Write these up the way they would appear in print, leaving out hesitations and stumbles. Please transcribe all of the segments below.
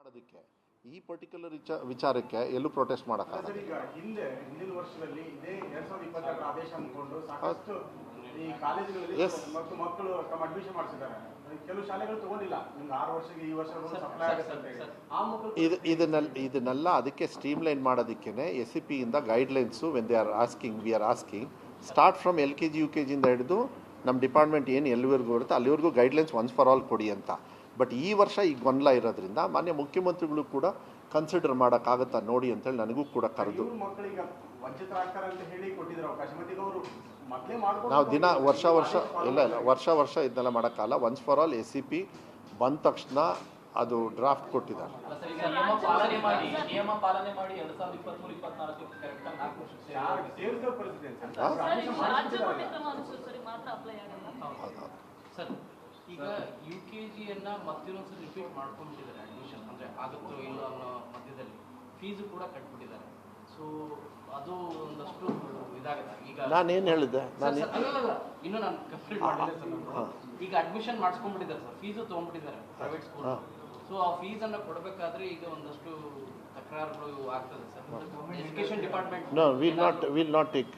ಮಾಡೋದಕ್ಕೆ ಈ ಪರ್ಟಿಕ್ಯುಲರ್ ವಿಚಾರಕ್ಕೆ ಎಲ್ಲೂ ಪ್ರೊಟೆಸ್ಟ್ ಮಾಡೋಕ್ಕಾಗಲ್ಲ. ಹಿಂದಿನ ವರ್ಷದಲ್ಲಿ ಇದೇ 2022 ಆದೇಶ ಅಂದ್ಕೊಂಡು ಸಾಕಷ್ಟು ಈ ಕಾಲೇಜುಗಳಲ್ಲಿ ಮತ್ತು ಮಕ್ಕಳು ತಮ್ಮ ಅಡ್ಮಿಷನ್ ಮಾಡಿಸಿದ್ದಾರೆ. ಕೆಲವು ಶಾಲೆಗಳು ತಗೊಂಡಿಲ್ಲ, ನಿಮ್ಗೆ 6 ವರ್ಷಕ್ಕೆ ಈ ವರ್ಷ ಸಪ್ಲೈ ಆಗುತ್ತೆ. ಇದನ್ನೆಲ್ಲ ಅದಕ್ಕೆ ಸ್ಟ್ರೀಮ್ಲೈನ್ ಮಾಡೋದಕ್ಕೇ SCP ಇಂದ guidelines when they are asking we are asking start from LKG UKG ಇಂದ ಹಿಡಿದು ನಮ್ಮ ಡಿಪಾರ್ಟ್ಮೆಂಟ್ ಏನು ಎಲ್ಲಿವರೆಗೂ ಬರುತ್ತೆ ಅಲ್ಲಿವರೆಗೂ ಗೈಡ್ಲೈನ್ಸ್ ಒನ್ಸ್ ಫಾರ್ ಆಲ್ ಕೊಡಿ ಅಂತ. ಬಟ್ ಈ ವರ್ಷ ಈಗ ಗೊಂದಲ ಇರೋದ್ರಿಂದ ಮಾನ್ಯ ಮುಖ್ಯಮಂತ್ರಿಗಳು ಕೂಡ ಕನ್ಸಿಡರ್ ಮಾಡೋಕ್ಕಾಗತ್ತಾ ನೋಡಿ ಅಂತೇಳಿ ನನಗೂ ಕೂಡ ಕರೆದು ನಾವು ದಿನ ವರ್ಷ ಇದನ್ನೆಲ್ಲ ಮಾಡೋಕ್ಕಲ್ಲ. ಒನ್ಸ್ ಫಾರ್ ಆಲ್ SCP ಬಂದ ತಕ್ಷಣ ಅದು ಡ್ರಾಫ್ಟ್ ಕೊಟ್ಟಿದ್ದಾರೆ. ಈಗ UKGಯನ್ನ ಮತ್ತಿನ್ನೊಂದ್ಸರಿ ರಿಪೀಟ್ ಮಾಡ್ಕೊಂಡ್ಬಿಟ್ಟಿದ್ದಾರೆ ಅಡ್ಮಿಷನ್, ಅಂದರೆ ಆಗುತ್ತೋ ಇಲ್ಲ ಅನ್ನೋ ಮಧ್ಯದಲ್ಲಿ ಫೀಸು ಕೂಡ ಕಟ್ಬಿಟ್ಟಿದ್ದಾರೆ. ಸೊ ಅದು ಒಂದಷ್ಟು ಇದಾಗುತ್ತೆ. ಈಗ ನಾನೇನು ಹೇಳಿದ್ದೆ, ಇನ್ನೂ ನಾನು ಕಂಪ್ಲೀಟ್ ಮಾಡಿಲ್ಲ ಸರ್. ಈಗ ಅಡ್ಮಿಷನ್ ಮಾಡಿಸ್ಕೊಂಡ್ಬಿಟ್ಟಿದ್ದಾರೆ ಸರ್, ಫೀಸು ತೊಗೊಂಡ್ಬಿಟ್ಟಿದ್ದಾರೆ ಪ್ರೈವೇಟ್ ಸ್ಕೂಲ್. ಸೊ ಆ ಫೀಸನ್ನು ಕೊಡಬೇಕಾದ್ರೆ ಈಗ ಒಂದಷ್ಟು ತಕರಾರುಗಳು ಆಗ್ತದೆ sir. Education department will not take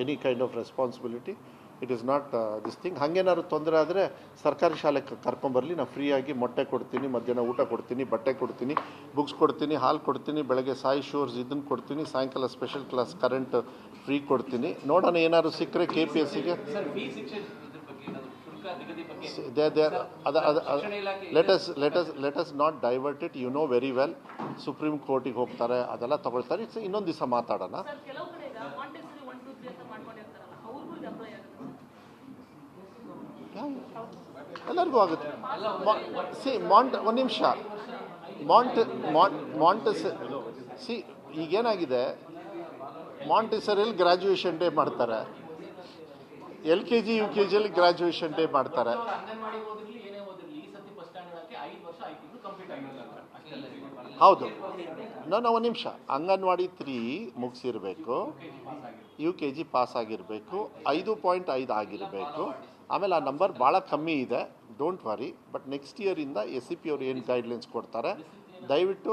any kind of responsibility. It is not this thing. ಹಾಗೇನಾದ್ರು ತೊಂದರೆ ಆದರೆ ಸರ್ಕಾರಿ ಶಾಲೆಗೆ ಕರ್ಕೊಂಬರಲಿ, ನಾನು ಫ್ರೀಯಾಗಿ ಮೊಟ್ಟೆ ಕೊಡ್ತೀನಿ, ಮಧ್ಯಾಹ್ನ ಊಟ ಕೊಡ್ತೀನಿ, ಬಟ್ಟೆ ಕೊಡ್ತೀನಿ, ಬುಕ್ಸ್ ಕೊಡ್ತೀನಿ, ಹಾಲು ಕೊಡ್ತೀನಿ, ಬೆಳಗ್ಗೆ ಸಾಯಿ ಶೋರ್ಸ್ ಇದನ್ನು ಕೊಡ್ತೀನಿ, ಸಾಯಂಕಾಲ ಸ್ಪೆಷಲ್ ಕ್ಲಾಸ್ ಕರೆಂಟ್ ಫ್ರೀ ಕೊಡ್ತೀನಿ. ನೋಡೋಣ ಏನಾದ್ರು ಸಿಕ್ಕರೆ KPSCಗೆ let us not divert it. You know very well supreme ಕೋರ್ಟಿಗೆ ಹೋಗ್ತಾರೆ, ಅದೆಲ್ಲ ತಗೊಳ್ತಾರೆ. ಇನ್ನೊಂದು ದಿವಸ ಮಾತಾಡೋಣ. ಎಲ್ಲರಿಗೂ ಆಗುತ್ತೆ. ಒಂದು ನಿಮಿಷ, ಈಗೇನಾಗಿದೆ, ಮಾಂಟೆಸರಿಯಲ್ಲಿ ಗ್ರಾಜ್ಯುಯೇಷನ್ ಡೇ ಮಾಡ್ತಾರೆ, LKG UKGಯಲ್ಲಿ ಗ್ರಾಜ್ಯುಯೇಷನ್ ಡೇ ಮಾಡ್ತಾರೆ. ಹೌದು, ನಾನು ಒಂದು ನಿಮಿಷ, ಅಂಗನವಾಡಿ 3 ಮುಗಿಸಿರ್ಬೇಕು, UKG ಪಾಸ್ ಆಗಿರಬೇಕು, 5.5 ಆಗಿರಬೇಕು. ಆಮೇಲೆ ಆ ನಂಬರ್ ಭಾಳ ಕಮ್ಮಿ ಇದೆ, ಡೋಂಟ್ ವರಿ. ಬಟ್ ನೆಕ್ಸ್ಟ್ ಇಯರಿಂದ SCP ಅವರು ಏನು ಗೈಡ್ಲೈನ್ಸ್ ಕೊಡ್ತಾರೆ ದಯವಿಟ್ಟು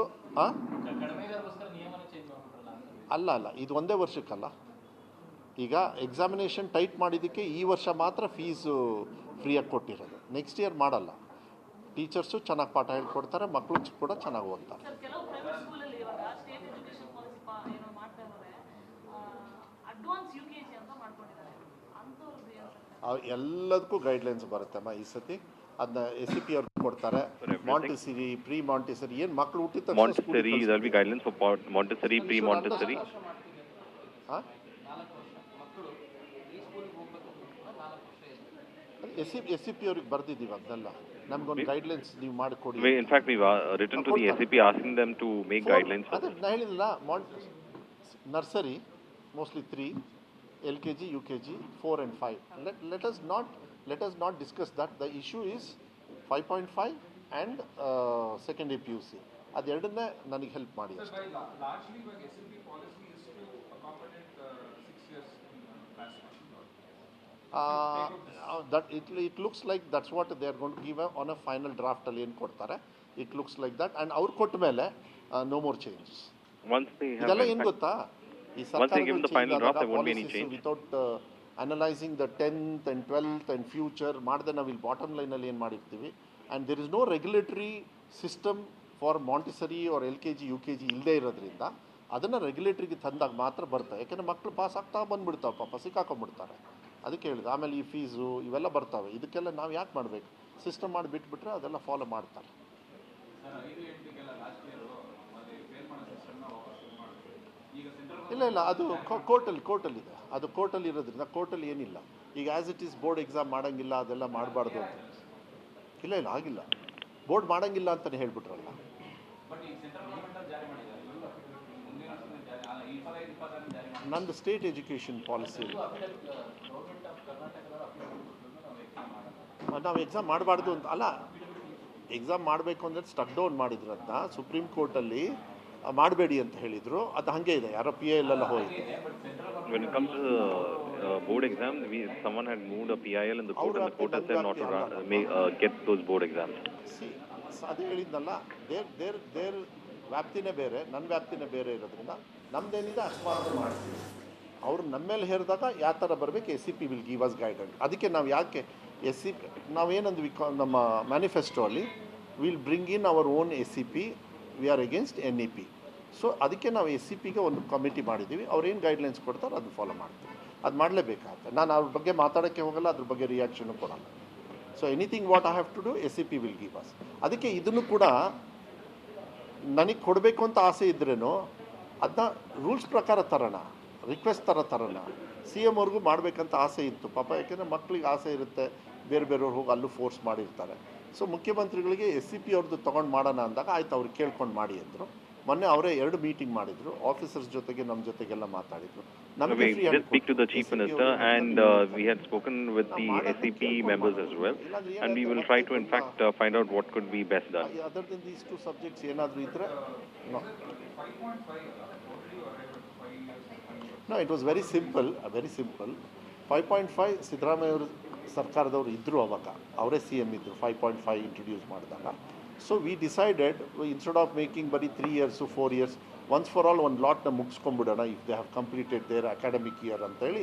ಅಲ್ಲ ಇದು ಒಂದೇ ವರ್ಷಕ್ಕಲ್ಲ. ಈಗ ಎಕ್ಸಾಮಿನೇಷನ್ ಟೈಟ್ ಮಾಡಿದ್ದಕ್ಕೆ ಈ ವರ್ಷ ಮಾತ್ರ ಫೀಸು ಫ್ರೀಯಾಗಿ ಕೊಟ್ಟಿರೋದು. ನೆಕ್ಸ್ಟ್ ಇಯರ್ ಮಾಡಲ್ಲ. ಟೀಚರ್ಸು ಚೆನ್ನಾಗಿ ಪಾಠ ಹೇಳ್ಕೊಡ್ತಾರೆ, ಮಕ್ಕಳು ಕೂಡ ಚೆನ್ನಾಗಿ ಓದ್ತಾರೆ. ಎಲ್ಲದಕ್ಕೂ ಗೈಡ್ಲೈನ್ಸ್ ಬರುತ್ತಮ್ಮ ಈ ಸತಿ. ಅದನ್ನ SCP ಅವ್ರು ಕೊಡ್ತಾರೆ. ಮಾಂಟೆಸರಿ, ಪ್ರೀ ಮಾಂಟೆಸರಿ, ಏನು ಮಕ್ಕಳು ಹುಟ್ಟಿದ Montessori there will be guidelines for Montessori, pre Montessori. SCP ಅವ್ರಿಗೆ ಬರ್ದಿದ್ದೀವಿ ಅದನ್ನೆಲ್ಲ. ನಮ್ಗೊಂದು ಗೈಡ್ಲೈನ್ಸ್ ನೀವು ಮಾಡಿಕೊಡಿ. In fact we've written to the SCP asking them to make guidelines. ಅದೇ ನಾನು ಹೇಳಿಲ್ಲ, nursery mostly 3, LKG UKG 4 and 5. Let us not discuss that. The issue is 5.5 and secondary PUC. ಅದೆರಡನ್ನೇ ನನಗೆ help ಮಾಡಿ. Largely what SCP policy is to accommodate 6 years that it looks like that's what they are going to give on a final draft ಅಲ್ಲಿ ಏನು ಕೊಡ್ತಾರೆ. It looks like that, and ಅವ್ರು ಕೊಟ್ಟ ಮೇಲೆ no more changes. Once they have ಇದೆಲ್ಲ ಏನು ಗೊತ್ತಾ, ಈ ಸರ್ಕಾರ without analysing the 10th and 12th and future ಮಾಡಿದೆ ನಾವು ಇಲ್ಲಿ ಬಾಟಮ್ ಲೈನಲ್ಲಿ ಏನು ಮಾಡಿರ್ತೀವಿ. And there is no regulatory system for Montessori or LKG UKG ಇಲ್ಲದೆ ಇರೋದ್ರಿಂದ ಅದನ್ನು ರೆಗ್ಯುಲೇಟ್ರಿಗೆ ತಂದಾಗ ಮಾತ್ರ ಬರ್ತವೆ. ಯಾಕೆಂದರೆ ಮಕ್ಕಳು ಪಾಸ್ ಆಗ್ತಾ ಬಂದುಬಿಡ್ತಾವೆ, ಪಾಪ ಸಿಕ್ಕಾಕೊಂಡ್ಬಿಡ್ತಾರೆ. ಅದಕ್ಕೆ ಹೇಳಿದೆ. ಆಮೇಲೆ ಈ ಫೀಸು ಇವೆಲ್ಲ ಬರ್ತವೆ. ಇದಕ್ಕೆಲ್ಲ ನಾವು ಯಾಕೆ ಮಾಡಬೇಕು? ಸಿಸ್ಟಮ್ ಮಾಡಿ ಬಿಟ್ಬಿಟ್ರೆ ಅದೆಲ್ಲ ಫಾಲೋ ಮಾಡ್ತಾರೆ. ಇಲ್ಲ ಅದು ಕೋರ್ಟಲ್ಲಿದೆ. ಅದು ಕೋರ್ಟಲ್ಲಿ ಇರೋದ್ರಿಂದ ಕೋರ್ಟಲ್ಲಿ ಏನಿಲ್ಲ. ಈಗ as it is board exam ಮಾಡೋಂಗಿಲ್ಲ, ಅದೆಲ್ಲ ಮಾಡಬಾರ್ದು ಅಂತ. ಇಲ್ಲ ಆಗಿಲ್ಲ, ಬೋರ್ಡ್ ಮಾಡೋಂಗಿಲ್ಲ ಅಂತಲೇ ಹೇಳ್ಬಿಟ್ರಲ್ಲ. ನಂದು ಸ್ಟೇಟ್ ಎಜುಕೇಷನ್ ಪಾಲಿಸಿ. ನಾವು ಎಕ್ಸಾಮ್ ಮಾಡಬಾರ್ದು ಅಂತ ಅಲ್ಲ, ಎಕ್ಸಾಮ್ ಮಾಡಬೇಕು ಅಂದರೆ ಸ್ಟಕ್ ಡೌನ್ ಮಾಡಿದ್ರು ಅದನ್ನ ಸುಪ್ರೀಂ ಕೋರ್ಟಲ್ಲಿ. ಮಾಡಬೇಡಿ ಅಂತ ಹೇಳಿದರು. ಅದು ಹಾಗೆ ಇದೆ, ಯಾರೋ PIL ಎಲ್ಲ ಹೋಯಿತು. When it comes to the board exam, someone had moved a PIL in the court and the court has said not to get those board exams. Yes ಅದು ಹೇಳಿದ್ನಲ್ಲ, ದೇರ್ ವ್ಯಾಪ್ತಿನೇ ಬೇರೆ, ನನ್ನ ವ್ಯಾಪ್ತಿನೇ ಬೇರೆ ಇರೋದ್ರಿಂದ ನಮ್ದೇನಿದೆ ಅಷ್ಟು ಮಾತ್ರ ಮಾಡ್ತೀವಿ. ಅವ್ರು ನಮ್ಮ ಮೇಲೆ ಹೇರಿದಾಗ ಯಾವ ಥರ ಬರಬೇಕು SCP will give us guidance. ಅದಕ್ಕೆ ನಾವು ಯಾಕೆ SCP ನಾವೇನಂದ್ವಿ ನಮ್ಮ ಮ್ಯಾನಿಫೆಸ್ಟೋ ಅಲ್ಲಿ will bring in our own SCP, we are against NEP. So ಅದಕ್ಕೆ ನಾವು SCPಗೆ ಒಂದು ಕಮಿಟಿ ಮಾಡಿದ್ದೀವಿ. ಅವ್ರೇನು ಗೈಡ್ಲೈನ್ಸ್ ಕೊಡ್ತಾರೆ ಅದನ್ನು ಫಾಲೋ ಮಾಡ್ತೀವಿ. ಅದು ಮಾಡಲೇಬೇಕಾಗುತ್ತೆ. ನಾನು ಅವ್ರ ಬಗ್ಗೆ ಮಾತಾಡೋಕ್ಕೆ ಹೋಗಲ್ಲ, ಅದ್ರ ಬಗ್ಗೆ ರಿಯಾಕ್ಷನು ಕೊಡಲ್ಲ. So anything what I have to do SCP will give us. ಅದಕ್ಕೆ ಇದನ್ನು ಕೂಡ ನನಗೆ ಕೊಡಬೇಕು ಅಂತ ಆಸೆ ಇದ್ರೇನು ಅದನ್ನ ರೂಲ್ಸ್ ಪ್ರಕಾರ ತರೋಣ, ರಿಕ್ವೆಸ್ಟ್ ತರೋಣ. CM ಅವ್ರಿಗೂ ಮಾಡಬೇಕಂತ ಆಸೆ ಇತ್ತು ಪಾಪ, ಯಾಕೆಂದರೆ ಮಕ್ಕಳಿಗೆ ಆಸೆ ಇರುತ್ತೆ, ಬೇರೆ ಬೇರೆಯವ್ರು ಹೋಗಿ ಅಲ್ಲೂ ಫೋರ್ಸ್ ಮಾಡಿರ್ತಾರೆ. ಸೊ ಮುಖ್ಯಮಂತ್ರಿಗಳಿಗೆ SCP ಅವ್ರದ್ದು ತೊಗೊಂಡು ಮಾಡೋಣ ಅಂದಾಗ ಆಯ್ತು ಅವ್ರು ಕೇಳ್ಕೊಂಡು ಮಾಡಿ ಅಂದರು. ಮೊನ್ನೆ ಅವರೇ 2 ಮೀಟಿಂಗ್ ಮಾಡಿದ್ರು, ಆಫೀಸರ್ಸ್ ಜೊತೆಗೆ ನಮ್ಮ ಜೊತೆಗೆಲ್ಲ ಮಾತಾಡಿದ್ರು. We just speak to the Chief Minister and we had spoken with the SCP members as well, and we will try to in fact find out what could be best done. Other than these 2 subjects ಏನಾದರೂ ಇದ್ದರೆ no. 5.5 No, it was very simple, very simple. 5.5 Siddaramaiah ಅವರು ಸರ್ಕಾರದವರು ಇದ್ದರು, ಅವಾಗ ಅವರೇ CM ಇದ್ದರು 5.5 introduce ಮಾಡಿದಾಗ. So we decided instead of making ಬರೀ 3 years 4 years once for all ಒಂದು ಲಾಟ್ನ ಮುಗಿಸ್ಕೊಂಡ್ಬಿಡೋಣ if they have completed their academic year ಅಂತೇಳಿ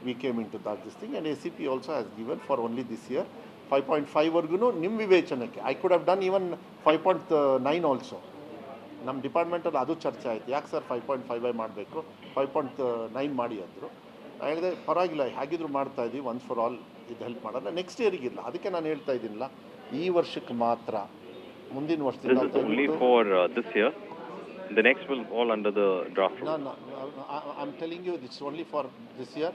we came in to this thing. And SCP also has given for only this year 5.5ವರೆಗೂ ನಿಮ್ಮ ವಿವೇಚನಕ್ಕೆ. I could have done even 5.9 also. ನಮ್ಮ ಡಿಪಾರ್ಟ್ಮೆಂಟಲ್ಲಿ ಅದು ಚರ್ಚೆ ಆಯಿತು, ಯಾಕೆ ಸರ್ 5.5 ಮಾಡಬೇಕು, 5.9 ಮಾಡಿ ಅಂದರು. ನಾನು ಹೇಳಿದೆ ಪರವಾಗಿಲ್ಲ, ಹೇಗಿದ್ರು ಮಾಡ್ತಾ ಇದ್ದೀವಿ, ಒನ್ಸ್ ಫಾರ್ ಆಲ್ ಇದು ಹೆಲ್ಪ್ ಮಾಡೋಣ, ನೆಕ್ಸ್ಟ್ ಇಯರಿಗಿಲ್ಲ. ಅದಕ್ಕೆ ನಾನು ಹೇಳ್ತಾ ಇದ್ದೀನಿಲ್ಲ, ಈ ವರ್ಷಕ್ಕೆ ಮಾತ್ರ, ಮುಂದಿನ ವರ್ಷದಿಂದ. This is only for this year. The next will fall under the draft. No, I'm telling you, it's only for this year.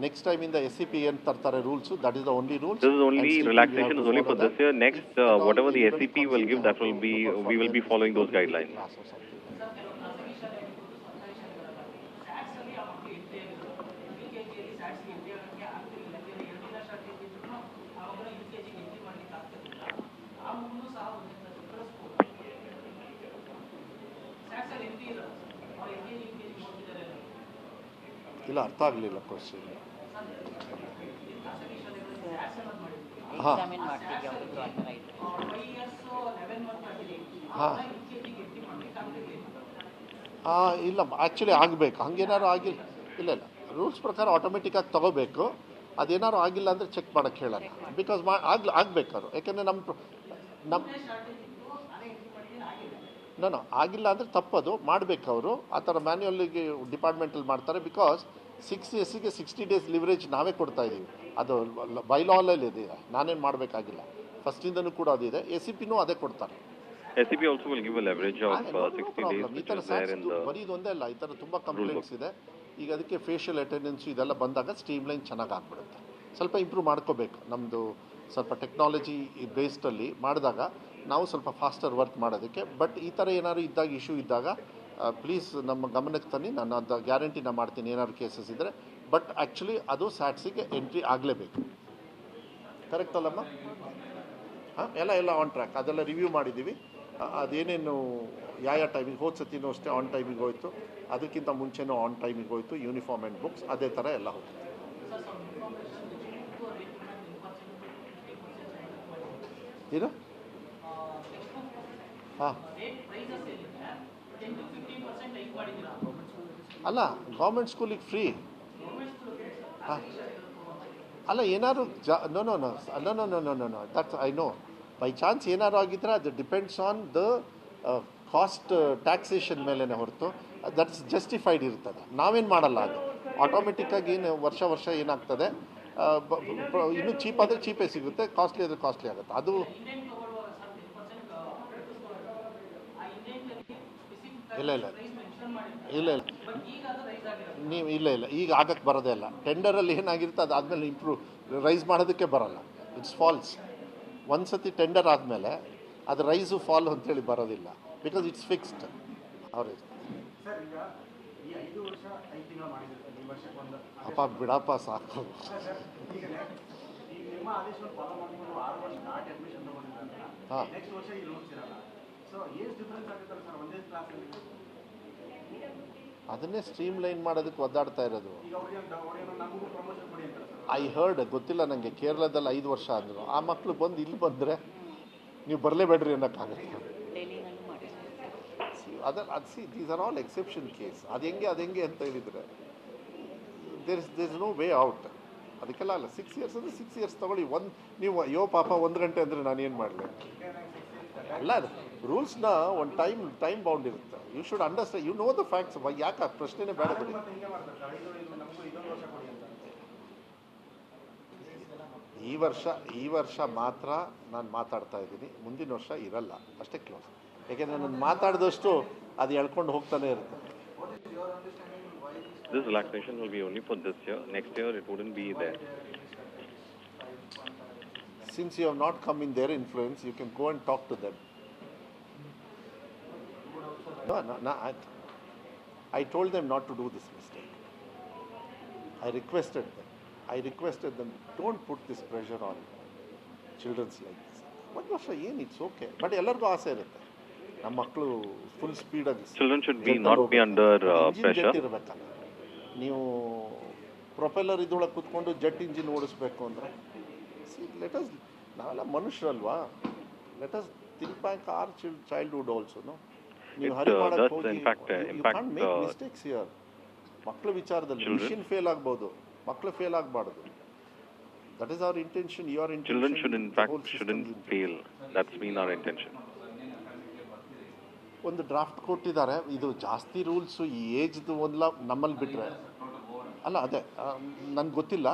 Next time in the SCP ಏನು ತರ್ತಾರೆ rules, that is the only rules. This is only relaxation is only for this year. Next, whatever the SCP will give, that will be, we will be following those guidelines. ಇಲ್ಲ, ಅರ್ಥ ಆಗಲಿಲ್ಲ question. ಹಾಂ ಹಾಂ ಇಲ್ಲ, actually ಆಗಬೇಕು, ಹಂಗೇನಾದ್ರು ಆಗಿಲ್ಲ. ಇಲ್ಲ rules ಪ್ರಕಾರ ಆಟೋಮೆಟಿಕ್ಕಾಗಿ ತೊಗೋಬೇಕು. ಅದೇನಾದ್ರು ಆಗಿಲ್ಲ ಅಂದರೆ ಚೆಕ್ ಮಾಡೋಕ್ಕೆ ಹೇಳೋಣ, ಬಿಕಾಸ್ ಆಗಬೇಕಾದ್ರು. ಯಾಕೆಂದರೆ ನಾನು ಆಗಿಲ್ಲ ಅಂದರೆ ತಪ್ಪದು, ಮಾಡಬೇಕು ಅವರು. ಆ ಥರ ಮ್ಯಾನ್ಯುವಲ್ಲಿಗೆ ಡಿಪಾರ್ಟ್ಮೆಂಟಲ್ಲಿ ಮಾಡ್ತಾರೆ. ಬಿಕಾಸ್ 6 60 days ಲಿವರೇಜ್ ನಾವೇ ಕೊಡ್ತಾ ಇದ್ದೀವಿ, ಅದು ಬೈಲಾಲಲ್ಲಿ ಇದೆ, ನಾನೇನು ಮಾಡಬೇಕಾಗಿಲ್ಲ. ಫಸ್ಟಿಂದನೂ ಕೂಡ ಅದಿದೆ, SCPನೂ ಅದೇ ಕೊಡ್ತಾರೆ. SCP also will give a leverage of 60 days, ಈ ಥರ ಬರೀ ಇದೊಂದೇ ಅಲ್ಲ, ಈ ಥರ ತುಂಬ ಕಂಪ್ಲೇಂಟ್ಸ್ ಇದೆ. ಈಗ ಅದಕ್ಕೆ ಫೇಶಿಯಲ್ ಅಟೆಂಡೆನ್ಸು ಇದೆಲ್ಲ ಬಂದಾಗ ಸ್ಟ್ರೀಮ್ಲೈನ್ ಚೆನ್ನಾಗಿ ಆಗ್ಬಿಡುತ್ತೆ. ಸ್ವಲ್ಪ ಇಂಪ್ರೂವ್ ಮಾಡ್ಕೋಬೇಕು, ನಮ್ಮದು ಸ್ವಲ್ಪ ಟೆಕ್ನಾಲಜಿ ಬೇಸ್ಡಲ್ಲಿ ಮಾಡಿದಾಗ ನಾವು ಸ್ವಲ್ಪ ಫಾಸ್ಟರ್ ವರ್ಕ್ ಮಾಡೋದಕ್ಕೆ. ಬಟ್ ಈ ಥರ ಏನಾದ್ರು ಇದ್ದಾಗ, ಇಶ್ಯೂ ಇದ್ದಾಗ ಪ್ಲೀಸ್ ನಮ್ಮ ಗಮನಕ್ಕೆ ತನ್ನಿ, ನಾನು ಅದು ಗ್ಯಾರಂಟಿನ ಮಾಡ್ತೀನಿ ಏನಾದ್ರು ಕೇಸಸ್ ಇದ್ದರೆ. ಬಟ್ ಆ್ಯಕ್ಚುಲಿ ಅದು ಸ್ಯಾಟ್ಸಿಗೆ ಎಂಟ್ರಿ ಆಗಲೇಬೇಕು. ಕರೆಕ್ಟ್ ಅಲ್ಲಮ್ಮ? ಹಾಂ, ಎಲ್ಲ ಆನ್ ಟ್ರ್ಯಾಕ್, ಅದೆಲ್ಲ ರಿವ್ಯೂ ಮಾಡಿದ್ದೀವಿ. ಅದೇನೇನು ಯಾವ ಟೈಮಿಗೆ, ಹೋದ ಸತಿನೂ ಅಷ್ಟೇ ಆನ್ ಟೈಮಿಗೆ ಹೋಯಿತು, ಅದಕ್ಕಿಂತ ಮುಂಚೆನೂ ಆನ್ ಟೈಮಿಗೆ ಹೋಯಿತು. ಯೂನಿಫಾರ್ಮ್ ಆ್ಯಂಡ್ ಬುಕ್ಸ್ ಅದೇ ಥರ ಎಲ್ಲ ಹೋಗ್ತದೆ. ಏನು? ಹಾಂ, ಅಲ್ಲ ಗೌರ್ಮೆಂಟ್ ಸ್ಕೂಲಿಗೆ ಫ್ರೀ. ಹಾಂ, ಅಲ್ಲ ಏನಾದ್ರು no that's I know. By chance ಏನಾದ್ರು ಆಗಿದ್ರೆ ಅದು depends on the cost taxation ಮೇಲೇ ಹೊರತು ದಟ್ಸ್ ಜಸ್ಟಿಫೈಡ್ ಇರ್ತದೆ. ನಾವೇನು ಮಾಡಲ್ಲ, ಅದು ಆಟೋಮೆಟಿಕ್ಕಾಗಿ ಏನು ವರ್ಷ ಏನಾಗ್ತದೆ, ಇನ್ನೂ ಚೀಪ್ ಆದರೆ ಚೀಪೇ ಸಿಗುತ್ತೆ, ಕಾಸ್ಟ್ಲಿ ಆದರೆ ಕಾಸ್ಟ್ಲಿ ಆಗುತ್ತೆ. ಅದು ಇಲ್ಲ ನೀವು ಇಲ್ಲ ಈಗ ಆಗಕ್ಕೆ ಬರೋದೇ ಇಲ್ಲ. ಟೆಂಡರಲ್ಲಿ ಏನಾಗಿರುತ್ತೆ ಅದಾದಮೇಲೆ ರೈಸ್ ಮಾಡೋದಕ್ಕೆ ಬರೋಲ್ಲ. It's false. ಒಂದು ಸತಿ ಟೆಂಡರ್ ಆದಮೇಲೆ ಅದು ರೈಸು ಫಾಲ್ ಅಂತೇಳಿ ಬರೋದಿಲ್ಲ, ಬಿಕಾಸ್ ಇಟ್ಸ್ ಫಿಕ್ಸ್ಡ್. ಅವ್ರಿಗೆ ಅಪ್ಪ ಬಿಡಪ್ಪ ಸಾಕು. ಹಾಂ, ಅದನ್ನೇ ಸ್ಟ್ರೀಮ್ ಲೈನ್ ಮಾಡೋದಕ್ಕೆ ಒದ್ದಾಡ್ತಾ ಇರೋದು. ಐ ಹರ್ಡ್, ಗೊತ್ತಿಲ್ಲ ನನಗೆ, ಕೇರಳದಲ್ಲಿ 5 ವರ್ಷ ಅಂದರು. ಆ ಮಕ್ಕಳು ಬಂದು ಇಲ್ಲಿ ಬಂದರೆ ನೀವು ಬರಲೇಬೇಡ್ರಿ ಅನ್ನೋಕ್ಕಾಗುತ್ತೆ. ಡೆಲ್ಲಿನಲ್ಲೂ ಮಾಡಿದ್ದೀವಿ. ಅದು these are all exception case. ಅದು ಹೆಂಗೆ ಅಂತ ಹೇಳಿದರೆ there is no way out. ಅದಕ್ಕೆಲ್ಲ ಅಲ್ಲ 6 years ಅಂದರೆ 6 years ತೊಗೊಳ್ಳಿ. ನೀವು ಅಯ್ಯೋ ಪಾಪ 1 ಗಂಟೆ ಅಂದರೆ ನಾನು ಏನು ಮಾಡಲಿ? ಅಲ್ಲ, ಅದು ರೂಲ್ಸ್ನ ಒಂದು ಟೈಮ್ ಬೌಂಡ್ ಇರುತ್ತೆ. You should understand, you know the facts. ಯಾಕೆ ಆ ಪ್ರಶ್ನೆನೇ ಬೇಡ ಬಿಡಿ. ಈ ವರ್ಷ ಮಾತ್ರ ನಾನು ಮಾತಾಡ್ತಾ ಇದ್ದೀನಿ, ಮುಂದಿನ ವರ್ಷ ಇರಲ್ಲ, ಅಷ್ಟೇ ಕ್ಲೋಸ್. ಯಾಕೆಂದರೆ ನಾನು ಮಾತಾಡಿದಷ್ಟು ಅದು ಎಳ್ಕೊಂಡು ಹೋಗ್ತಾನೆ ಇರುತ್ತೆ. This relaxation will be only for this year. Next year it wouldn't be there. Since you have not come in their influence, you can go and talk to them. No, I told them not to do this mistake. I requested them, don't put this pressure on children's like this. ಒಂದು ವರ್ಷ ಏನು, it's okay. But ಎಲ್ಲರಿಗೂ ಆಸೆ ಇರುತ್ತೆ ನಮ್ಮ ಮಕ್ಕಳು full ಸ್ಪೀಡಾಗಿ. Children should not be under pressure. ಇರಬೇಕಲ್ಲ, ನೀವು ಪ್ರೊಪೆಲ್ಲರ್ ಇದೊಳಗೆ ಕೂತ್ಕೊಂಡು ಜೆಟ್ ಇಂಜಿನ್ ಓಡಿಸ್ಬೇಕು ಅಂದರೆ ನಾವೆಲ್ಲ ಮನುಷ್ಯರಲ್ವಾ? Let us think back our childhood also. ನೀವು ಹರಿ ಮಾಡಕ್ಕೆ ಹೋಗಿ you can't make mistakes here. ಮಕ್ಕಳ ವಿಚಾರದಲ್ಲಿ ಮಿಷನ್ ಫೇಲ್ ಆಗ್ಬೋದು, ಮಕ್ಕಳು ಫೇಲ್ ಆಗಬಾರ್ದು. That is our intention. Your intention shouldn't fail. That's been our intention. ಒಂದು ಡ್ರಾಫ್ಟ್ ಕೊಟ್ಟಿದ್ದಾರೆ. ಇದು ಜಾಸ್ತಿ ರೂಲ್ಸು ಈ ಏಜ್ದು ಒಂದಲ್ಲ ನಮ್ಮಲ್ಲಿ ಬಿಟ್ಟರೆ ಅಲ್ಲ. ಅದೇ ನನಗೆ ಗೊತ್ತಿಲ್ಲ.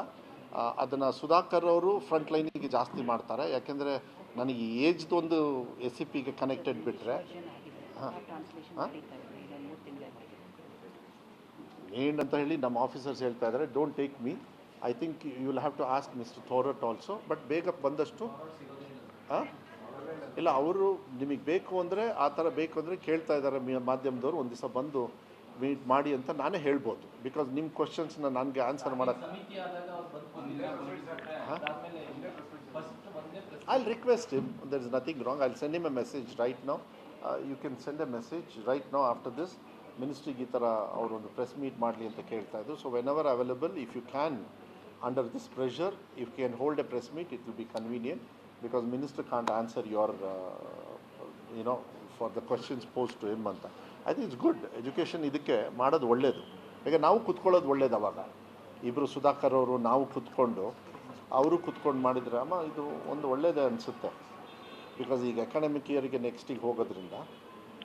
ಅದನ್ನು ಸುಧಾಕರ್ ಅವರು ಫ್ರಂಟ್ ಲೈನಿಗೆ ಜಾಸ್ತಿ ಮಾಡ್ತಾರೆ. ಯಾಕೆಂದರೆ ನನಗೆ ಏಜ್ದು ಒಂದು SCPಗೆ ಕನೆಕ್ಟೆಡ್ ಬಿಟ್ಟರೆ ಏನಂತ ಹೇಳಿ ನಮ್ಮ ಆಫೀಸರ್ಸ್ ಹೇಳ್ತಾ ಇದ್ದಾರೆ. Don't take me, I think you will have to ask mister Thorat also. But ಬೇಗ ಬಂದಷ್ಟು ಇಲ್ಲ, ಅವರು ನಿಮಗೆ ಬೇಕು ಅಂದರೆ ಆ ಥರ ಬೇಕು ಅಂದರೆ ಕೇಳ್ತಾ ಇದ್ದಾರೆ ಮಾಧ್ಯಮದವರು. ಒಂದು ದಿವಸ ಬಂದು ಮೀಟ್ ಮಾಡಿ ಅಂತ ನಾನೇ ಹೇಳ್ಬೋದು. ಬಿಕಾಸ್ ನಿಮ್ಮ ಕ್ವಶನ್ಸ್ನ ನನಗೆ ಆನ್ಸರ್ ಮಾಡೋಕ್ಕೆ I'll request him. There is nothing wrong. I'll send him a message right now. You can send a message right now after this. Ministry ಈ ಥರ ಅವರು ಒಂದು ಪ್ರೆಸ್ ಮೀಟ್ ಮಾಡಲಿ ಅಂತ ಕೇಳ್ತಾ ಇದ್ರು. So whenever available, if you can under this pressure, if you can hold a press meet, it will be convenient. Because minister can't answer your for the questions posed to him ಅಂತ. I think it's good. Education ಇದಕ್ಕೆ ಮಾಡೋದು ಒಳ್ಳೆಯದು. ಈಗ ನಾವು ಕುತ್ಕೊಳ್ಳೋದು ಒಳ್ಳೇದು. ಅವಾಗ ಇಬ್ಬರು ಸುಧಾಕರ್ ಅವರು ನಾವು ಕುತ್ಕೊಂಡು ಅವರು ಕುತ್ಕೊಂಡು ಮಾಡಿದರೆ ಅಮ್ಮ ಇದು ಒಂದು ಒಳ್ಳೆಯದೇ ಅನಿಸುತ್ತೆ. ಬಿಕಾಸ್ ಈಗ ಅಕಾಡೆಮಿಕ್ ಇಯರಿಗೆ ನೆಕ್ಸ್ಟಿಗೆ ಹೋಗೋದ್ರಿಂದ.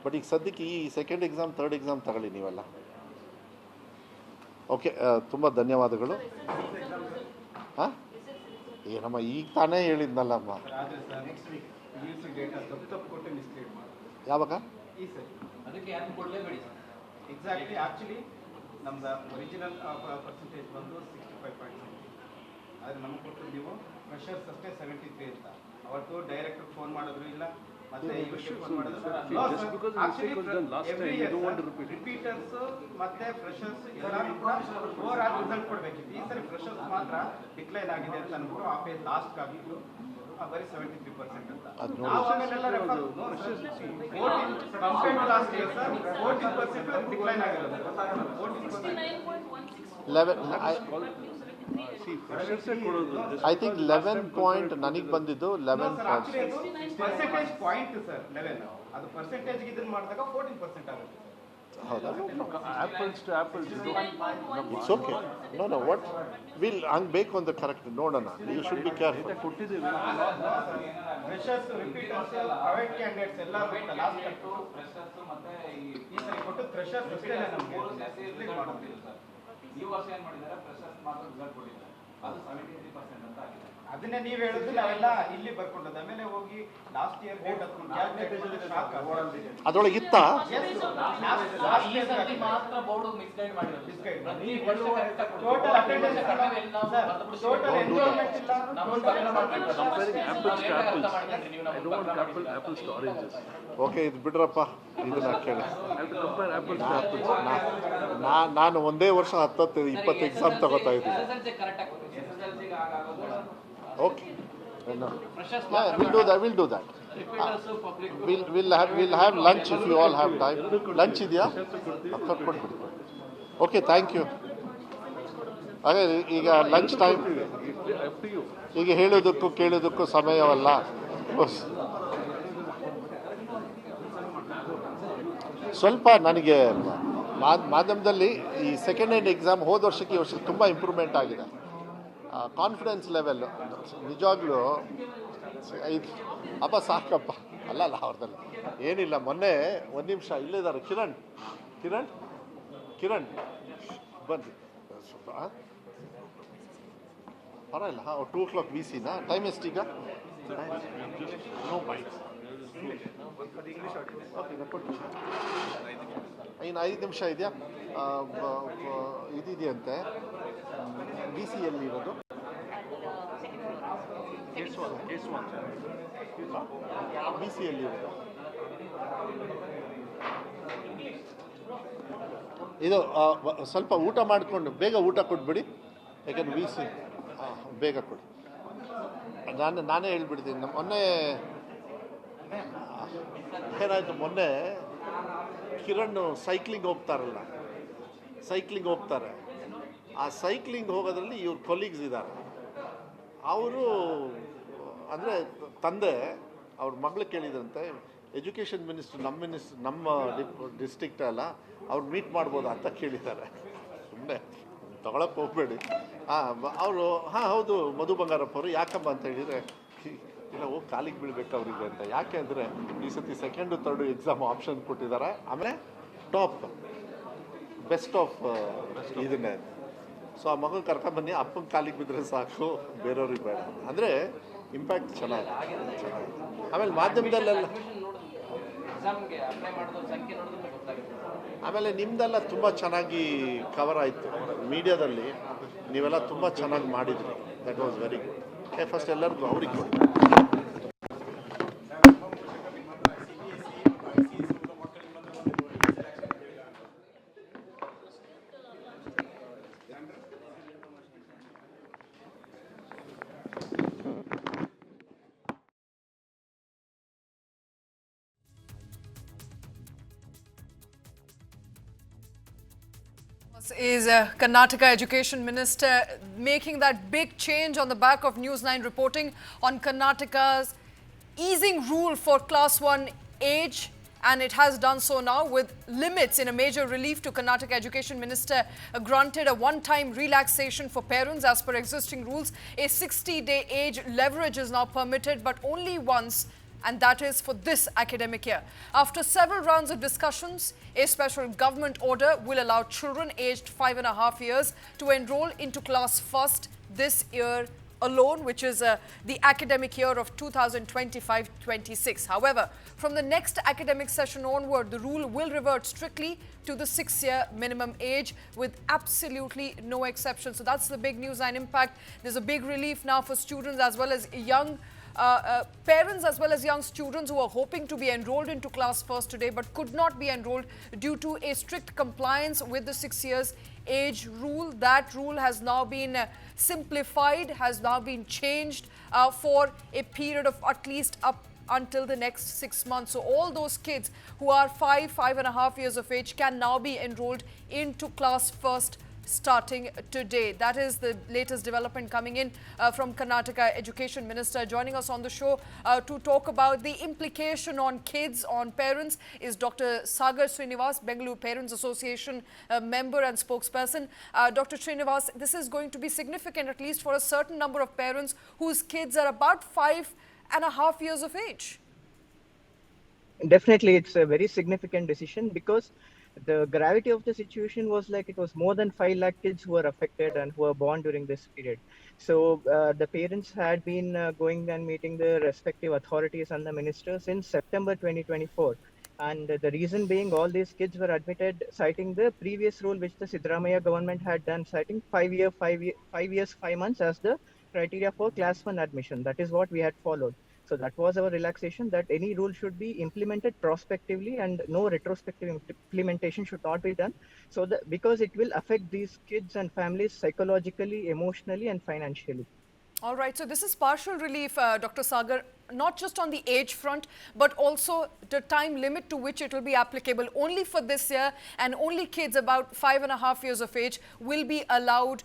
ಬಟ್ ಈಗ ಸದ್ಯಕ್ಕೆ ಈ ಸೆಕೆಂಡ್ ಎಕ್ಸಾಮ್ ಥರ್ಡ್ ಎಕ್ಸಾಮ್ ತಗೊಳ್ಳಿ ನೀವೆಲ್ಲ. ಓಕೆ, ತುಂಬ ಧನ್ಯವಾದಗಳು. ಹಾಂ, ಏನಮ್ಮ ಈಗ ತಾನೇ ಹೇಳಿದ್ನಲ್ಲಮ್ಮ. ಯಾವಾಗ ಅದಕ್ಕೆ ಯಾರು ಕೊಡಲೇಬೇಡಿ ಎಕ್ಸಾಕ್ಟ್ಲಿ. ಆ್ಯಕ್ಚುಲಿ ನಮ್ದು ಒರಿಜಿನಲ್ ಪರ್ಸೆಂಟೇಜ್ ಬಂದು 65.9. ಆದರೆ ನಮಗೆ ಕೊಟ್ಟು ನೀವು ಫ್ರೆಷರ್ಸ್ ಅಷ್ಟೇ 73 ಅಂತ. ಅವತ್ತು ಡೈರೆಕ್ಟರ್ ಫೋನ್ ಮಾಡಿದ್ರು ಇಲ್ಲ, ಮತ್ತೆ ರಿಪೀಟರ್ಸ್ ಮತ್ತೆ ಫ್ರೆಷರ್ಸ್ ಎಲ್ಲರೂ ಕೂಡ ಓವರ್ ಆಲ್ ರಿಸಲ್ಟ್ ಕೊಡಬೇಕಿತ್ತು. ಈ ಸರಿ ಫ್ರೆಷರ್ಸ್ ಮಾತ್ರ ಡಿಕ್ಲೈನ್ ಆಗಿದೆ ಅಂತ ಅಂದ್ಬಿಟ್ಟು ಆ ಪೇಜ್ ಲಾಸ್ಟ್ ಆಗಿದ್ದು ಬರೀ 73% ಅಂತ. ನಾವು ಆಮೇಲೆಲ್ಲ refer compare to last year sir 14% decline ಆಗಿರೋದು. 11 ಐ ಥಿಂಕ್ 11 ಪಾಯಿಂಟ್ ನನಗೆ ಬಂದಿದ್ದು 11 ಪರ್ಸೆಂಟೇಜ್ ಪಾಯಿಂಟ್ ಸರ್ 11. ಅದು ಪರ್ಸೆಂಟೇಜ್ ಇದನ್ನ ಮಾಡಿದಾಗ 14% ಆಗುತ್ತೆ. ಹೌದಾ? apples to apples. It's okay. No what will ಹಂಗೆ ಬೇಕು ಅಂತ ಕರೆಕ್ಟ್ ನೋಡೋಣ. You should be careful. ಕೊಟ್ಟಿದ್ದೀವಿ. ಫ್ರೆಷರ್ಸ್, ರಿಪೀಟರ್ಸ್, ಪ್ರೈವೇಟ್ ಕ್ಯಾಂಡಿಡೇಟ್ಸ್ ಎಲ್ಲ ಲಾಸ್ಟ್ ಕಟ್ಟು ಫ್ರೆಷರ್ಸ್ ಮತ್ತೆ ಈ ಸರಿ ಕೊಟ್ಟು ಫ್ರೆಷರ್ಸ್ ಅಷ್ಟೇ ನಮಗೆ ಮಾಡುತ್ತಿಲ್ಲ ಸರ್. ಈ ವರ್ಷ ಏನು ಮಾಡಿದ್ದಾರೆ, ಫ್ರೆಷರ್ಸ್ ಮಾತ್ರ ರಿಸಲ್ಟ್ ಕೊಟ್ಟಿದ್ದಾರೆ. ಅದು 73% ಅಂತ ಆಗಿದೆ. ಅದನ್ನೇ ನೀವು ಹೇಳಿದ್ರೆ ನಾವೆಲ್ಲ ಇಲ್ಲಿ ಬರ್ಕೊಂಡದ್ದು. ಆಮೇಲೆ ಹೋಗಿ ಲಾಸ್ಟ್ ಇಯರ್ ಡೇಟ್ ಅದರೊಳಗೆ ಇತ್ತಾ ಮಾತ್ರ ಬೋರ್ಡ್ ಮಿಸ್ಗೈಡ್ ಮಾಡಿರೋದು. ಟೋಟಲ್ ಅಟೆಂಡೆನ್ಸ್ ಟೋಟಲ್ ಎನ್ರೋಲ್ಮೆಂಟ್ ಇಲ್ಲ. apples to oranges. ಓಕೆ, ಇದು ಬಿಡ್ರಪ್ಪ. ಇದನ್ನ ಕೇಳಿ I have to compare apples to apples. ನಾನು ಒಂದೇ ವರ್ಷ 10-20 ಎಕ್ಸಾಮ್ ತಗೋತಾ ಇದ್ದೀನಿ. Okay, will do that. Will have lunch if you all have time. Lunch ಇದೆಯಾ? ಕೊಟ್ಬಿಡಿ. Okay, thank you. ಅದೇ ಈಗ ಲಂಚ್ ಟೈಮ್. ಈಗ ಹೇಳೋದಕ್ಕೂ ಕೇಳೋದಕ್ಕೂ ಸಮಯವಲ್ಲ. ಸ್ವಲ್ಪ ನನಗೆ ಮಾಧ್ಯಮದಲ್ಲಿ ಈ ಸೆಕೆಂಡ್ ಹ್ಯಾಂಡ್ ಎಕ್ಸಾಮ್ ಹೋದ ವರ್ಷಕ್ಕೆ ಈ ವರ್ಷಕ್ಕೆ ತುಂಬ ಇಂಪ್ರೂವ್ಮೆಂಟ್ ಆಗಿದೆ. ಕಾನ್ಫಿಡೆನ್ಸ್ ಲೆವೆಲ್ ನಿಜವಾಗ್ಲೂ ಇದು ಅಪ್ಪ ಸಾಕಪ್ಪ ಅಲ್ಲ ಅವ್ರದಲ್ಲಿ ಏನಿಲ್ಲ. ಮೊನ್ನೆ ಒಂದು ನಿಮಿಷ ಇಲ್ಲಿದ್ದಾರೆ ಕಿರಣ್ ಬನ್ನಿ ಪರವಾಗಿಲ್ಲ. 2 o'clock VC-ನಾ? ಟೈಮ್ ಎಷ್ಟೀಗ? ಇನ್ನು 5 ನಿಮಿಷ ಇದೆಯಾ? ಇದಿದೆಯಂತೆ VC ಎಲ್ಲಿರೋದು? VC ಎಲ್ಲಿರೋದು? ಇದು ಸ್ವಲ್ಪ ಊಟ ಮಾಡಿಕೊಂಡು ಬೇಗ ಊಟ ಕೊಟ್ಬಿಡಿ, ಯಾಕಂದ್ರೆ VC ಬೇಗ ಕೊಡಿ. ನಾನೇ ಹೇಳ್ಬಿಡ್ತೀನಿ. ಮೊನ್ನೆ ಏನಾಯಿತು, ಮೊನ್ನೆ ಕಿರಣ್ ಸೈಕ್ಲಿಂಗ್ ಹೋಗ್ತಾರೆ. ಆ ಸೈಕ್ಲಿಂಗ್ ಹೋಗೋದ್ರಲ್ಲಿ ಇವ್ರ ಕೊಲೀಗ್ಸ್ ಇದ್ದಾರೆ. ಅವರು ಅಂದರೆ ತಂದೆ ಅವ್ರ ಮಗಳು ಕೇಳಿದಂತೆ ಎಜುಕೇಷನ್ ಮಿನಿಸ್ಟ್ರ್ ನಮ್ಮ ಡಿಸ್ಟ್ರಿಕ್ಟ್ ಅಲ್ಲ, ಅವ್ರು ಮೀಟ್ ಮಾಡ್ಬೋದು ಅಂತ ಕೇಳಿದ್ದಾರೆ. ಸುಮ್ಮನೆ ತಗೊಳಕ್ಕೆ ಹೋಗಬೇಡಿ. ಅವರು ಹೌದು ಮಧು ಬಂಗಾರಪ್ಪ ಅವರು. ಯಾಕಮ್ಮ ಅಂತ ಹೇಳಿದರೆ ಇಲ್ಲ ಹೋಗಿ ಕಾಲಿಗೆ ಬೀಳ್ಬೇಕು ಅವರಿಗೆ ಅಂತ. ಯಾಕೆ ಅಂದರೆ ಈ ಸತಿ ಸೆಕೆಂಡು ಥರ್ಡು ಎಕ್ಸಾಮ್ ಆಪ್ಷನ್ ಕೊಟ್ಟಿದ್ದಾರೆ. ಆಮೇಲೆ ಟಾಪ್ ಬೆಸ್ಟ್ ಆಫ್ ಇದನ್ನೇ. ಸೊ ಆ ಮಗನ ಕರ್ಕೊಂಬನ್ನಿ, ಅಪ್ಪನ ಕಾಲಿಗೆ ಬಿದ್ದರೆ ಸಾಕು, ಬೇರೆಯವ್ರಿಗೆ ಬೇಡ. ಅಂದರೆ ಇಂಪ್ಯಾಕ್ಟ್ ಚೆನ್ನಾಗಿದೆ. ಆಮೇಲೆ ಮಾಧ್ಯಮದಲ್ಲೆಲ್ಲ ಆಮೇಲೆ ನಿಮ್ದೆಲ್ಲ ತುಂಬ ಚೆನ್ನಾಗಿ ಕವರ್ ಆಯಿತು ಮೀಡಿಯಾದಲ್ಲಿ. ನೀವೆಲ್ಲ ತುಂಬ ಚೆನ್ನಾಗಿ ಮಾಡಿದ್ರಿ. That was very good. First ಎಲ್ಲರಿಗೂ ಅವ್ರಿಗೆ ಕೊಡಿ. Is Karnataka Education Minister making that big change on the back of News9 reporting on Karnataka's easing rule for Class 1 age, and it has done so now with limits in a major relief to Karnataka Education Minister granted a one-time relaxation for parents as per existing rules. A 60-day age leverage is now permitted, but only once, and that is for this academic year. After several rounds of discussions, a special government order will allow children aged 5.5 years to enroll into class first this year alone, which is the academic year of 2025-26. However, from the next academic session onward, the rule will revert strictly to the 6-year minimum age with absolutely no exception. So that's the big news and impact. There's a big relief now for students as well as young parents as well as young students who are hoping to be enrolled into class first today but could not be enrolled due to a strict compliance with the 6 years age rule. That rule has now been simplified, has now been changed for a period of at least up until the next 6 months. So all those kids who are 5.5 years of age can now be enrolled into class first starting today. That is the latest development coming in from Karnataka Education Minister. Joining us on the show to talk about the implication on kids, on parents, is Dr. Sagar Srinivas, Bengaluru Parents Association member and spokesperson. Dr. Srinivas, this is going to be significant at least for a certain number of parents whose kids are about 5.5 years of age. Definitely, it's a very significant decision because the gravity of the situation was like it was more than 5 lakh kids who were affected and who were born during this period. So the parents had been going and meeting the respective authorities and the minister since September 2024. And the reason being all these kids were admitted citing the previous rule which the Siddaramaiah government had done, citing 5 years, 5 months as the criteria for class 1 admission. That is what we had followed. So that was our relaxation, that any rule should be implemented prospectively and no retrospective implementation should not be done. So because it will affect these kids and families psychologically, emotionally and financially. All right, so this is partial relief, Dr. Sagar, not just on the age front, but also the time limit to which it will be applicable only for this year, and only kids about 5.5 years of age will be allowed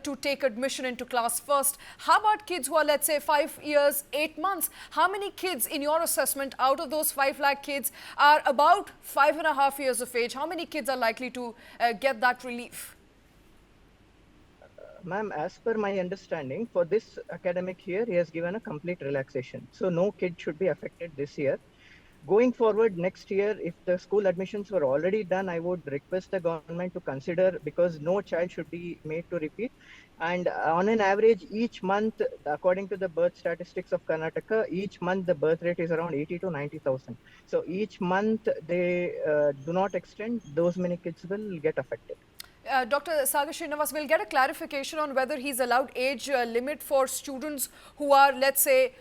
to take admission into class first. How about kids who are, let's say, 5 years, 8 months? How many kids in your assessment out of those 5 lakh kids are about 5.5 years of age? How many kids are likely to get that relief? Ma'am, as per my understanding, for this academic year, he has given a complete relaxation. So no kid should be affected this year. Going forward next year, if the school admissions were already done, I would request the government to consider, because no child should be made to repeat. And on an average, each month, according to the birth statistics of Karnataka, each month the birth rate is around 80 to 90,000. So each month they do not extend, those many kids will get affected. Dr. Sagar Srinivas will get a clarification on whether he's allowed age limit for students who are, let's say,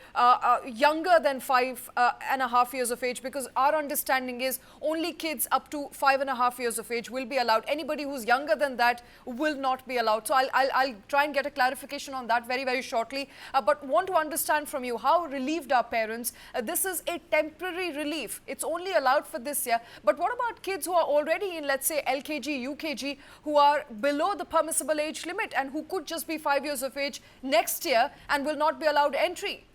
younger than 5.5 years of age, because our understanding is only kids up to 5.5 years of age will be allowed. Anybody who's younger than that will not be allowed. So I'll try and get a clarification on that very, very shortly. But want to understand from you, how relieved are parents? This is a temporary relief. It's only allowed for this year. But what about kids who are already in, let's say, LKG, UKG, who are below the permissible age limit and who could just be 5 years of age next year and will not be allowed entry?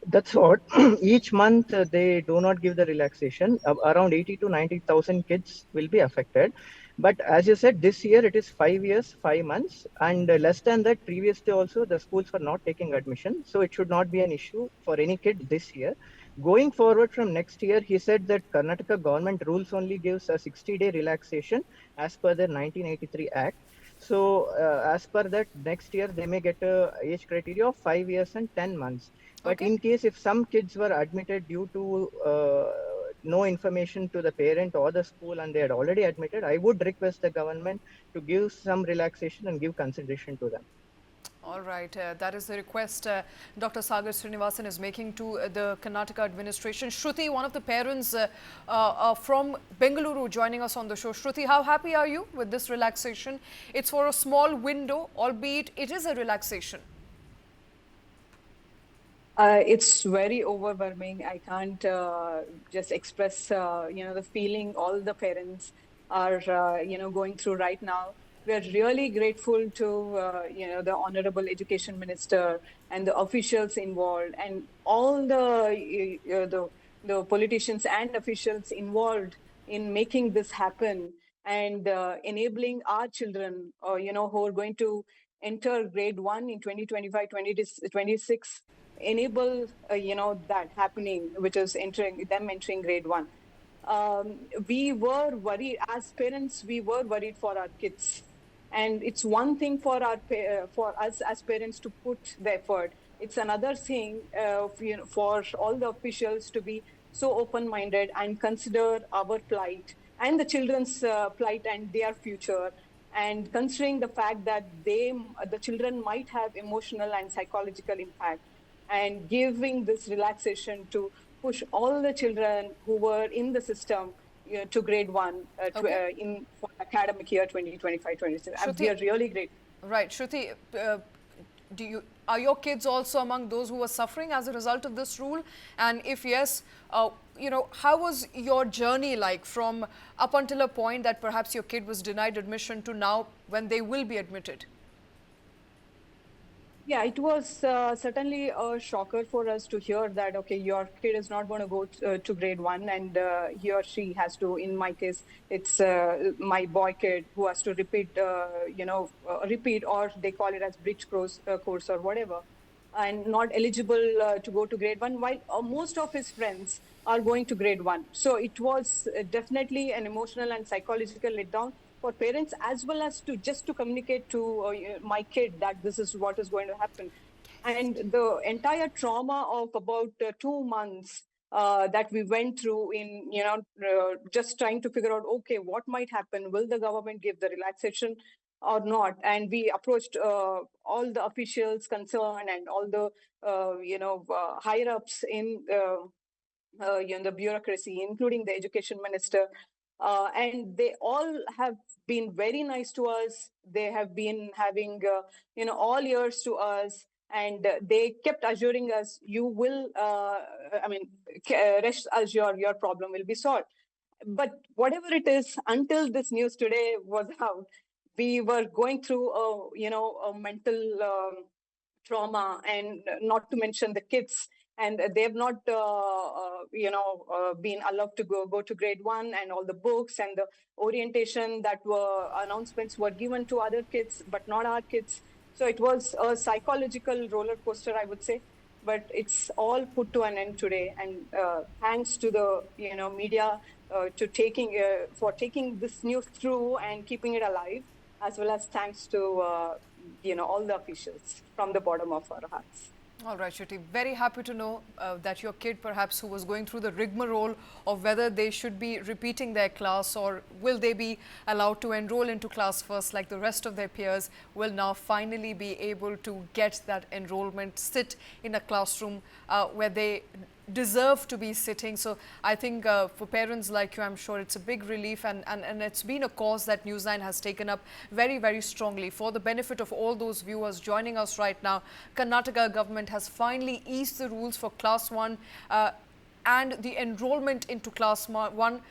That's what. Each month they do not give the relaxation. Around 80 to 90,000 kids will be affected. But as you said, this year it is 5 years, 5 months, and less than that, previously also the schools were not taking admission. So it should not be an issue for any kid this year. Going forward from next year, he said that Karnataka government rules only gives a 60-day relaxation as per the 1983 Act. So as per that, next year they may get a age criteria of 5 years and 10 months. But in case if some kids were admitted due to no information to the parent or the school and they had already admitted, I would request the government to give some relaxation and give consideration to them. All right, that is the request Dr. Sagar Srinivasan is making to the Karnataka administration. Shruti, one of the parents from Bengaluru, joining us on the show. Shruti, how happy are you with this relaxation? It's for a small window, albeit it is a relaxation. It's very overwhelming. I can't just express, the feeling all the parents are, going through right now. We're really grateful to, the Honorable Education Minister and the officials involved and all the politicians and officials involved in making this happen and enabling our children, who are going to enter grade 1 in 2025, 2026, enable that happening, which is entering grade 1. We were worried as parents. We were worried for our kids, and it's one thing for us as parents to put the effort. It's another thing for all the officials to be so open-minded and consider our plight and the children's plight and their future, and considering the fact that the children might have emotional and psychological impact, and giving this relaxation to push all the children who were in the system to grade 1 in for academic year 2025-26. We are really great. Right. Shruti, are your kids also among those who were suffering as a result of this rule? And if yes, how was your journey like from up until a point that perhaps your kid was denied admission to now when they will be admitted? Yeah, it was certainly a shocker for us to hear that, okay, your kid is not going to go to grade 1 and he or she has to, in my case, it's my boy kid who has to repeat, repeat, or they call it as bridge course or whatever, and not eligible to go to grade 1, while most of his friends are going to grade 1. So it was definitely an emotional and psychological letdown for parents, as well as to communicate to my kid that this is what is going to happen. And the entire trauma of about 2 months that we went through in, just trying to figure out, okay, what might happen? Will the government give the relaxation or not? And we approached all the officials concerned and all the, higher ups in the bureaucracy, including the education minister. and they all have been very nice to us. They have been having, all ears to us. And they kept assuring us, you will, rest assured, your problem will be solved. But whatever it is, until this news today was out, we were going through a mental trauma, and not to mention the kids. And they've not, been allowed to go to grade 1, and all the books and the orientation that were announcements were given to other kids, but not our kids. So it was a psychological roller coaster, I would say. But it's all put to an end today, and thanks to the media for taking this news through and keeping it alive, as well as thanks to all the officials from the bottom of our hearts. All right, Shruti. Very happy to know that your kid, perhaps who was going through the rigmarole of whether they should be repeating their class or will they be allowed to enroll into class first like the rest of their peers, will now finally be able to get that enrollment, sit in a classroom where they deserve to be sitting. So I think for parents like you, I'm sure it's a big relief, and it's been a cause that News9 has taken up very, very strongly. For the benefit of all those viewers joining us right now, Karnataka government has finally eased the rules for class 1 and the enrollment into class 1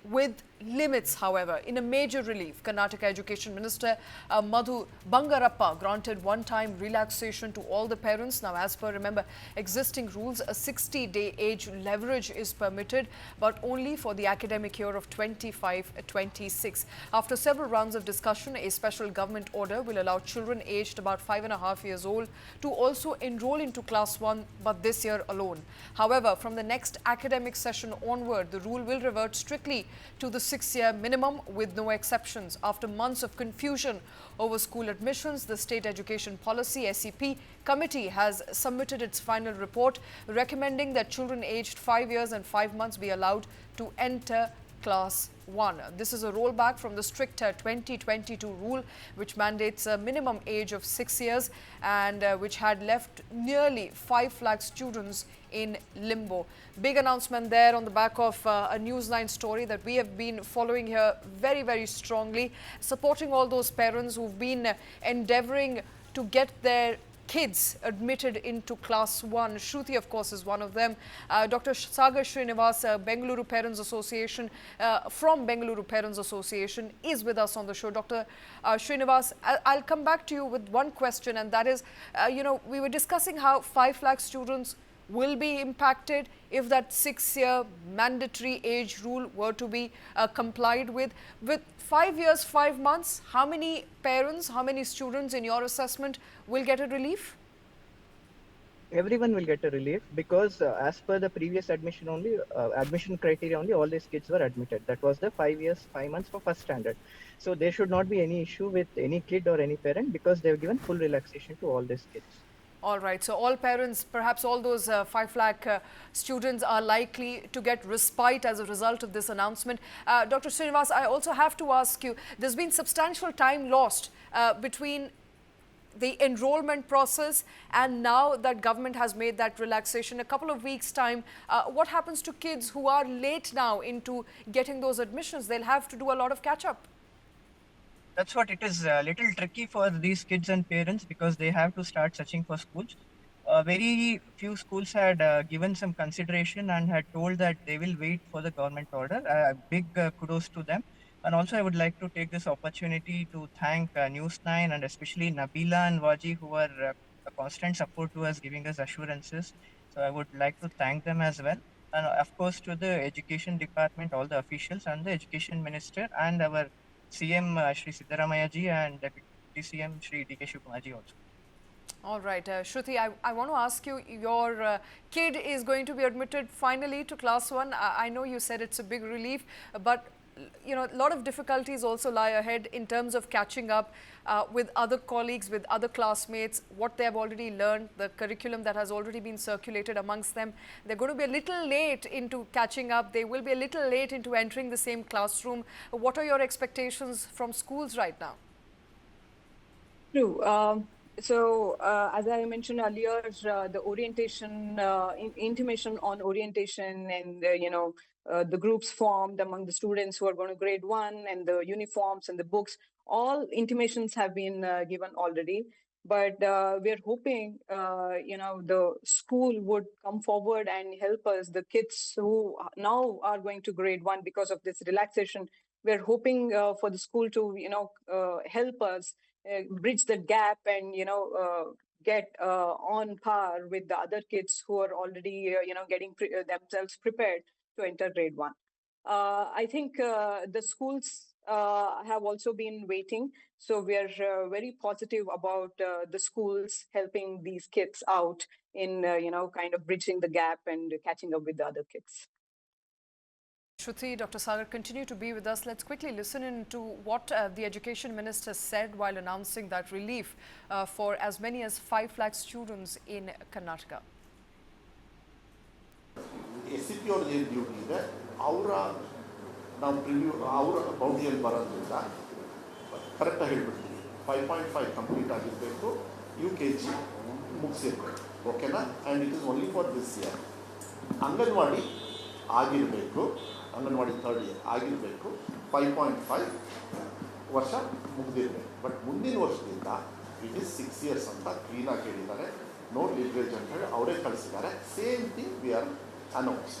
with limits. However, in a major relief, Karnataka Education Minister Madhu Bangarappa granted one-time relaxation to all the parents. Now, as per, remember, existing rules, a 60-day age leverage is permitted, but only for the academic year of 25-26. After several rounds of discussion, a special government order will allow children aged about 5.5 years old to also enroll into class 1, but this year alone. However, from the next academic session onward, the rule will revert strictly to the 6-year minimum with no exceptions. After months of confusion over school admissions, the State Education Policy (SEP) committee has submitted its final report recommending that children aged 5 years and 5 months be allowed to enter class 1. This is a rollback from the stricter 2022 rule, which mandates a minimum age of 6 years and which had left nearly 5 lakh students in limbo. Big announcement there on the back of a News9 story that we have been following here very, very strongly, supporting all those parents who've been endeavoring to get their kids admitted into class 1. Shruti, of course, is one of them. Dr. Sagar Srinivas, Bengaluru Parents Association, from Bengaluru Parents Association, is with us on the show. Dr. Srinivas, I'll come back to you with one question, and that is, we were discussing how 5 lakh students will be impacted if that 6-year mandatory age rule were to be complied with. With 5 years, 5 months, how many parents, how many students in your assessment will get a relief? Everyone will get a relief because as per the previous admission criteria only, all these kids were admitted. That was the 5 years, 5 months for first standard. So there should not be any issue with any kid or any parent because they've given full relaxation to all these kids. All right. So all parents, perhaps all those 5 lakh students are likely to get respite as a result of this announcement. Dr. Srinivas, I also have to ask you, there's been substantial time lost between the enrollment process and now that government has made that relaxation. A couple of weeks' time, what happens to kids who are late now into getting those admissions? They'll have to do a lot of catch-up. That's what it is a little tricky for these kids and parents because they have to start searching for schools. Very few schools had given some consideration and had told that they will wait for the government order. Big kudos to them. And also, I would like to take this opportunity to thank News9 and especially Nabila and Waji, who are a constant support to us, giving us assurances. So I would like to thank them as well. And of course, to the education department, all the officials and the education minister and our CM Shri Siddaramaiah ji and Deputy CM Shri D.K. Shivakumar ji also. All right, Shruti, I want to ask you, your kid is going to be admitted finally to class 1. I know you said it's a big relief, but a lot of difficulties also lie ahead in terms of catching up with other colleagues, with other classmates, what they have already learned, the curriculum that has already been circulated amongst them. They're going to be a little late into catching up. They will be a little late into entering the same classroom. What are your expectations from schools right now? True. So, as I mentioned earlier, the orientation, intimation on orientation and, the groups formed among the students who are going to grade 1, and the uniforms and the books. All intimations have been given already. But we're hoping, the school would come forward and help us, the kids who now are going to grade 1 because of this relaxation. We're hoping for the school to, help us bridge the gap and, get on par with the other kids who are already, getting themselves prepared to enter grade 1. I think the schools have also been waiting. So we are very positive about the schools helping these kids out in, kind of bridging the gap and catching up with the other kids. Shruti, Dr. Sagar, continue to be with us. Let's quickly listen in to what the Education Minister said while announcing that relief for as many as 5 lakh students in Karnataka. SCP ಅವ್ರ ಏನು duty ಇದೆ, ಅವರ ನಾವು preview ಅವರ ಬೌಂಡಿಯಲ್ಲಿ ಬರೋದ್ರಿಂದ ಕರೆಕ್ಟಾಗಿ ಹೇಳ್ಬಿಡ್ತೀವಿ. 5.5 complete ಆಗಿರಬೇಕು, UKG ಮುಗಿಸಿರ್ಬೇಕು, ಓಕೆನಾ? And it is only for this year. Anganwadi ಆಗಿರಬೇಕು, ಅಂಗನವಾಡಿ 3rd year ಆಗಿರಬೇಕು, 5.5 ವರ್ಷ ಮುಗಿದಿರಬೇಕು. ಬಟ್ ಮುಂದಿನ ವರ್ಷದಿಂದ ಇಟ್ ಈಸ್ 6 years ಅಂತ ಕ್ಲೀನಾಗಿ ಹೇಳಿದ್ದಾರೆ. ನೋ ಲೀವರೇಜ್ ಅಂತ ಹೇಳಿ ಅವರೇ ಕಳಿಸಿದ್ದಾರೆ. Same thing we are announce.